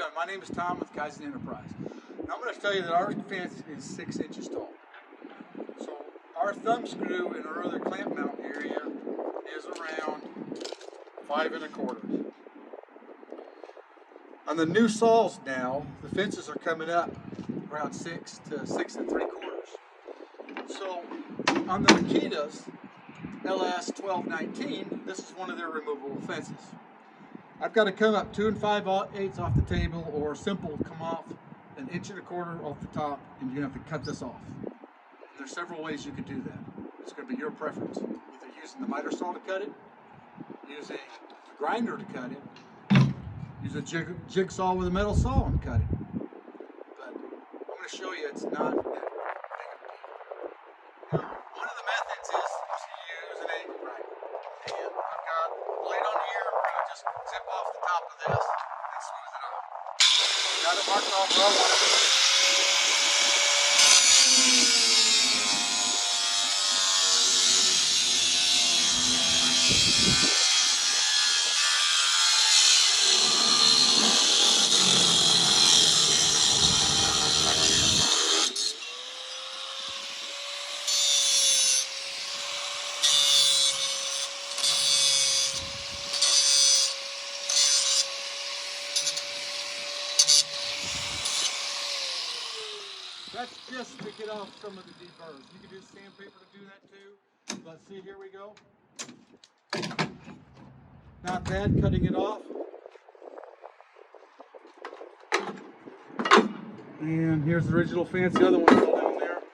doing? My name is Tom with Kizen Enterprise. Now I'm going to tell you that our fence is 6 inches tall. So our thumb screw in our other clamp mount area is around 5 1/4. On the new saws now, the fences are coming up around 6 to 6 3/4. So on the Mitres LS 1219, this is one of their removable fences. I've got to come up 2 5/8 off the table, or simple come off 1 1/4 off the top, and you have to cut this off. And there's several ways you can do that. It's going to be your preference. Either using the miter saw to cut it, using a grinder to cut it, use a jigsaw with a metal saw and cut it. But I'm going to show you it's not that big of a deal. Now, one of the methods is to use an angle grinder. And I've got a blade on here. I'm going to just zip off the top of this and smooth it off. Got it marked off where I want it to be. That's just to get off some of the deburrs. You can use sandpaper to do that too. But see, here we go. Not bad cutting it off. And here's the original fence. The other one's still down there. Remove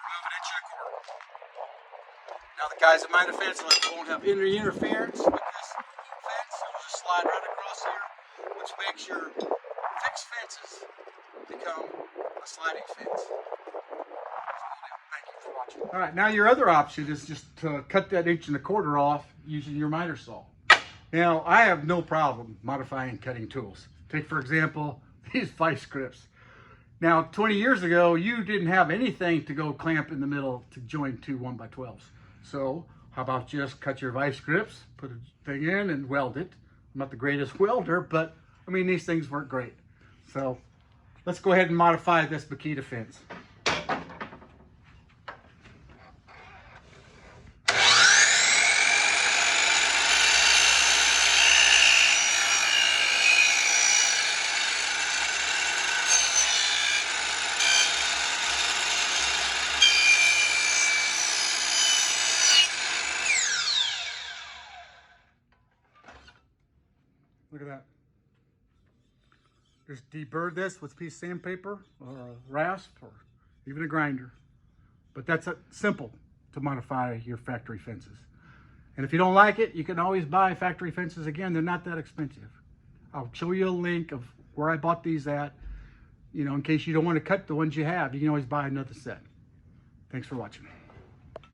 1 1/4 inches. Now the guys at Mitre fence won't have any interference with this fence. It'll just slide right across here, which makes your fixed fences become a sliding fence. Thank you for watching. All right, now your other option is just to cut that 1 1/4 off using your miter saw. Now, I have no problem modifying cutting tools. Take, for example, these vice grips. Now, 20 years ago, you didn't have anything to go clamp in the middle to join two 1x12s. So, how about just cut your vice grips, put a thing in and weld it. I'm not the greatest welder, but I mean, these things work great. So, let's go ahead and modify this Mitre fence. Look at that. Just deburr this with a piece of sandpaper or a rasp or even a grinder. But that's simple to modify your factory fences. And if you don't like it, you can always buy factory fences again. They're not that expensive. I'll show you a link of where I bought these at. You know, in case you don't want to cut the ones you have, you can always buy another set. Thanks for watching.